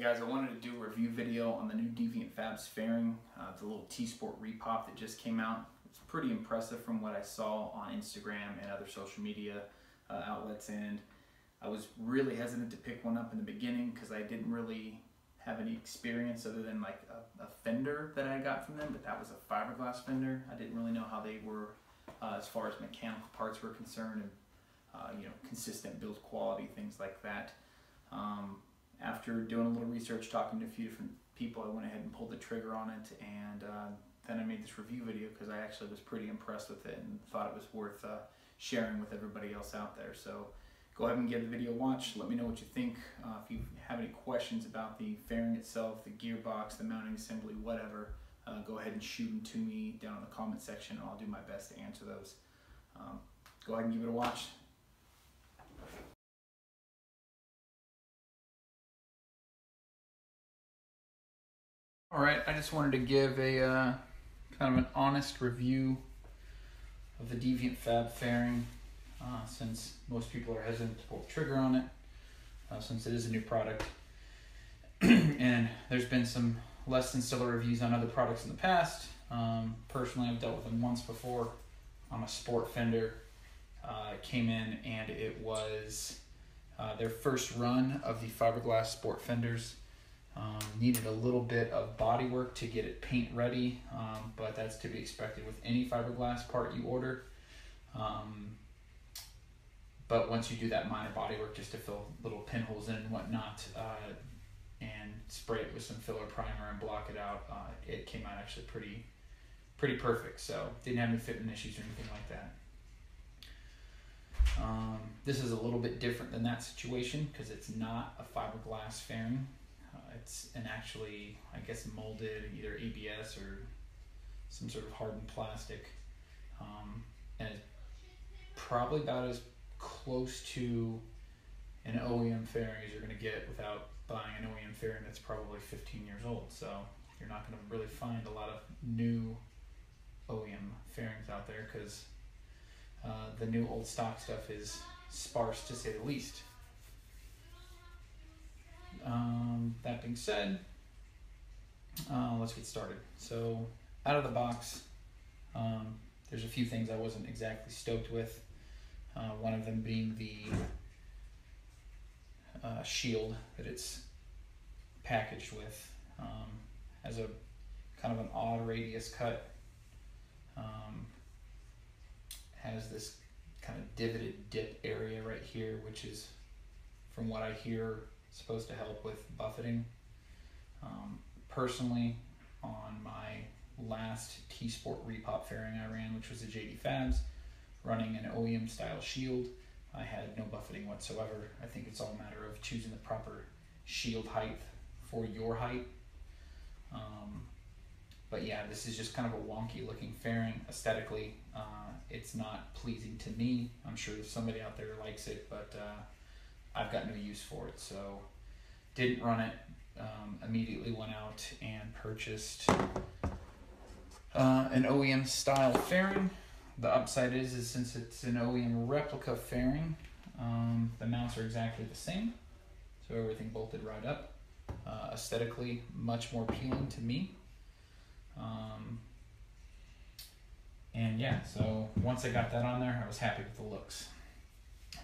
Hey guys, I wanted to do a review video on the new Deviant Fab's fairing, the little T-Sport Repop that just came out. It's pretty impressive from what I saw on Instagram and other social media outlets, and I was really hesitant to pick one up in the beginning because I didn't really have any experience other than like a fender that I got from them, but that was a fiberglass fender. I didn't really know how they were as far as mechanical parts were concerned, and consistent build quality, things like that. After doing a little research, talking to a few different people, I went ahead and pulled the trigger on it, and then I made this review video because I actually was pretty impressed with it and thought it was worth sharing with everybody else out there. So go ahead and give the video a watch. Let me know what you think. If you have any questions about the fairing itself, the gearbox, the mounting assembly, whatever, go ahead and shoot them to me down in the comment section, and I'll do my best to answer those. Go ahead and give it a watch. Alright, I just wanted to give a kind of an honest review of the Deviant Fab fairing, since most people are hesitant to pull the trigger on it, since it is a new product. And there's been some less than stellar reviews on other products in the past. Personally, I've dealt with them once before on a sport fender. It came in and it was their first run of the fiberglass sport fenders. Needed a little bit of body work to get it paint ready, but that's to be expected with any fiberglass part you order. But once you do that minor body work just to fill little pinholes in and whatnot, and spray it with some filler primer and block it out, it came out actually pretty perfect. So didn't have any fitment issues or anything like that. This is a little bit different than that situation because it's not a fiberglass fairing. It's an actually, I guess, molded either ABS or some sort of hardened plastic, and it's probably about as close to an OEM fairing as you're going to get without buying an OEM fairing that's probably 15 years old. So you're not going to really find a lot of new OEM fairings out there because the new old stock stuff is sparse, to say the least. That being said, let's get started. So out of the box, there's a few things I wasn't exactly stoked with. One of them being the shield that it's packaged with. Has a kind of an odd radius cut. Has this kind of divoted dip area right here, which is, from what I hear, supposed to help with buffeting. Personally, on my last T-Sport Repop fairing I ran, which was a JD Fabs, running an OEM style shield, I had no buffeting whatsoever. I think it's all a matter of choosing the proper shield height for your height. But yeah, this is just kind of a wonky looking fairing aesthetically. It's not pleasing to me. I'm sure somebody out there likes it, but I've got no use for it, so didn't run it. Immediately went out and purchased an OEM style fairing. The upside is since it's an OEM replica fairing, the mounts are exactly the same, so everything bolted right up. Aesthetically, much more appealing to me. And yeah, so once I got that on there, I was happy with the looks.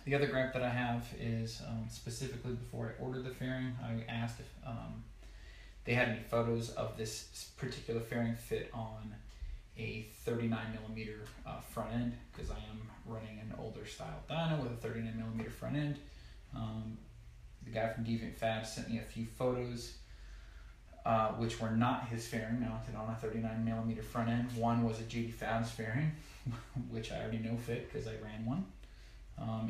The other gripe that I have is specifically before I ordered the fairing, I asked if they had any photos of this particular fairing fit on a 39mm front end, because I am running an older style dyno with a 39mm front end. The guy from Deviant Fab sent me a few photos which were not his fairing mounted on a 39mm front end. One was a JD Fab's fairing, which I already know fit because I ran one.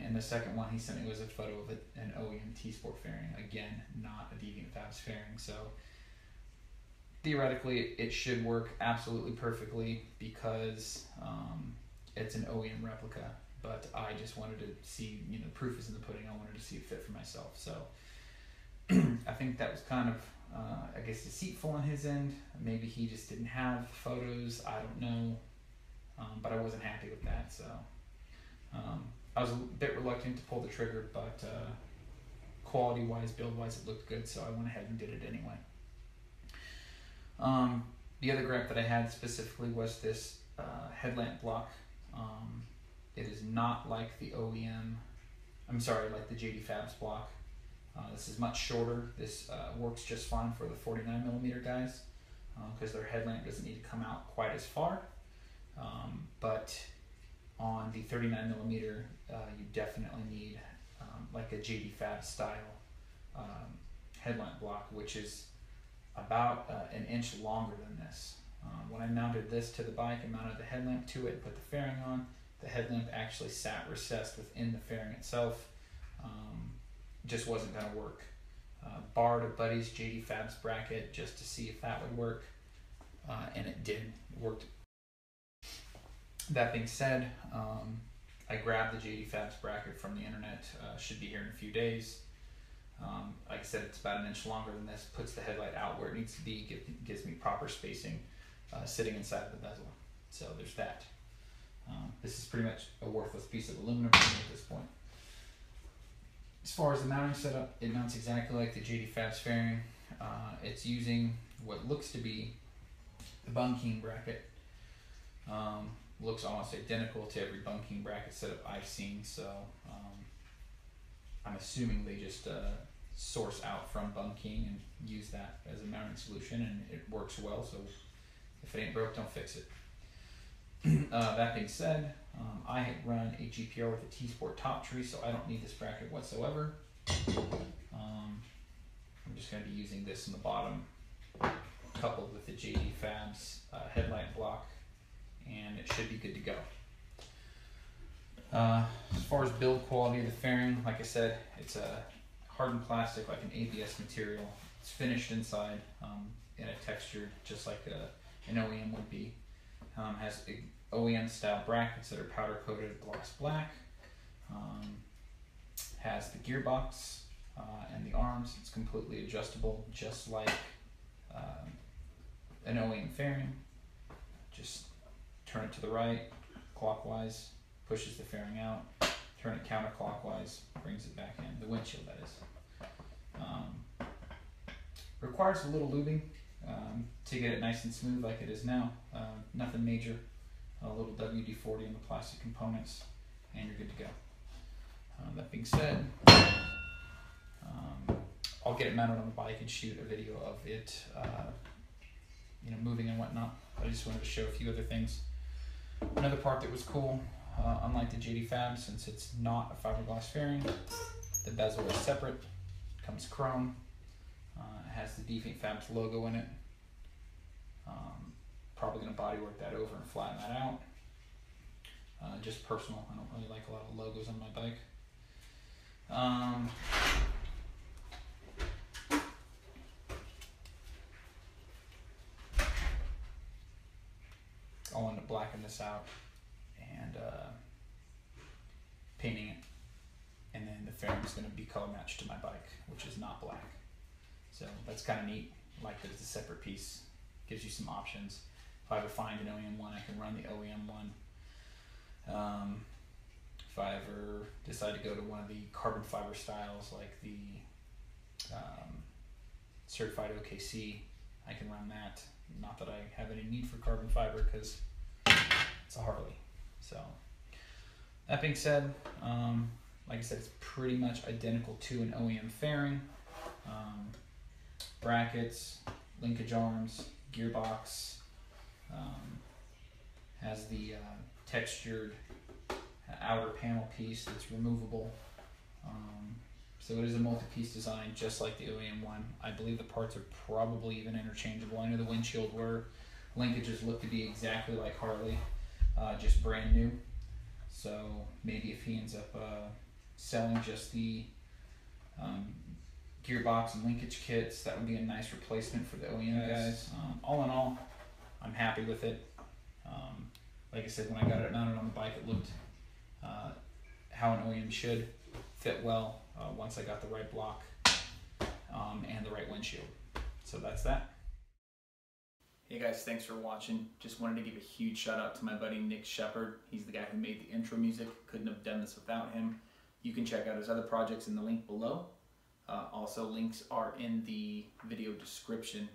And the second one he sent me was a photo of an OEM T-Sport fairing. Again, not a Deviant Fab's fairing. So theoretically, it should work absolutely perfectly because it's an OEM replica. But I just wanted to see, the proof is in the pudding. I wanted to see it fit for myself. So I think that was kind of, I guess, deceitful on his end. Maybe he just didn't have photos. I don't know. But I wasn't happy with that. So I was a bit reluctant to pull the trigger, but quality-wise, build-wise, it looked good, so I went ahead and did it anyway. The other gripe that I had specifically was this headlamp block. It is not like the like the JD Fab's block. This is much shorter. This works just fine for the 49mm guys because their headlamp doesn't need to come out quite as far. But on the 39mm, you definitely need like a JD Fab style headlamp block, which is about an inch longer than this. When I mounted this to the bike and mounted the headlamp to it and put the fairing on, the headlamp actually sat recessed within the fairing itself. Just wasn't going to work. Borrowed a buddy's JD Fab's bracket just to see if that would work, and it did. It worked. That being said, I grabbed the JD Fab's bracket from the internet. Should be here in a few days. Like I said, it's about an inch longer than this. Puts the headlight out where it needs to be. Gives me proper spacing sitting inside of the bezel. So there's that. This is pretty much a worthless piece of aluminum at this point. As far as the mounting setup, it mounts exactly like the JD Fab's fairing. It's using what looks to be the Bung King bracket. Looks almost identical to every Bung King bracket setup I've seen, so I'm assuming they just source out from Bung King and use that as a mounting solution, and it works well, so if it ain't broke, don't fix it. That being said, I had run a GPR with a T-Sport top tree, so I don't need this bracket whatsoever. I'm just going to be using this in the bottom, coupled with the JD Fab's headlight block, and it should be good to go. As far as build quality of the fairing, like I said, it's a hardened plastic, like an ABS material. It's finished inside in a textured, just like an OEM would be. Has OEM style brackets that are powder coated gloss black. Has the gearbox and the arms. It's completely adjustable, just like an OEM fairing. Just turn it to the right, clockwise, pushes the fairing out. Turn it counterclockwise, brings it back in. The windshield, that is. Requires a little lubing to get it nice and smooth like it is now. Nothing major. A little WD-40 in the plastic components, and you're good to go. That being said, I'll get it mounted on the bike and shoot a video of it, moving and whatnot. I just wanted to show a few other things. Another part that was cool, unlike the JD Fab, since it's not a fiberglass fairing, the bezel is separate. Comes chrome. It has the Deviant Fab's logo in it. Probably going to bodywork that over and flatten that out. Just personal. I don't really like a lot of logos on my bike. I'll end up blacking this out and painting it. And then the fairing is going to be color matched to my bike, which is not black. So that's kind of neat. I like that it's a separate piece. Gives you some options. If I ever find an OEM one, I can run the OEM one. If I ever decide to go to one of the carbon fiber styles, like the certified OKC, I can run that. Not that I have any need for carbon fiber because it's a Harley. So that being said, like I said, it's pretty much identical to an OEM fairing. Brackets, linkage arms, gearbox, has the textured outer panel piece that's removable. So it is a multi-piece design, just like the OEM one. I believe the parts are probably even interchangeable. I know the windshield were. Linkages look to be exactly like Harley, just brand new. So maybe if he ends up selling just the gearbox and linkage kits, that would be a nice replacement for the OEM guys. All in all, I'm happy with it. Like I said, when I got it mounted on the bike, it looked how an OEM should. Fit well once I got the right block and the right windshield. So that's that. Hey guys, thanks for watching. Just wanted to give a huge shout out to my buddy Nick Shepard. He's the guy who made the intro music. Couldn't have done this without him. You can check out his other projects in the link below. Also, links are in the video description.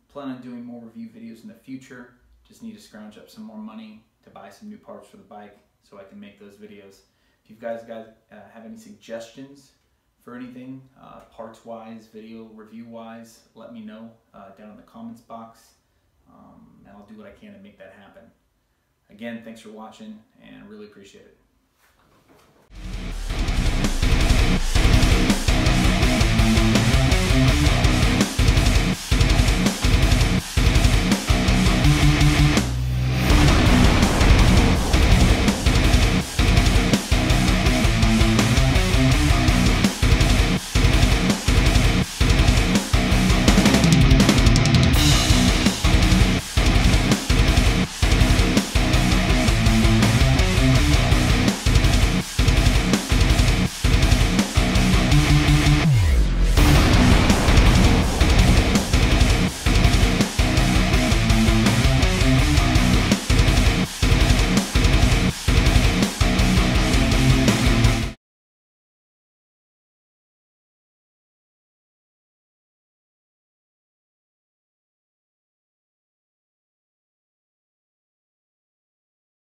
Plan on doing more review videos in the future. Just need to scrounge up some more money to buy some new parts for the bike so I can make those videos. If you guys have any suggestions for anything, parts wise, video review wise, let me know down in the comments box, and I'll do what I can to make that happen. Again, thanks for watching, and really appreciate it.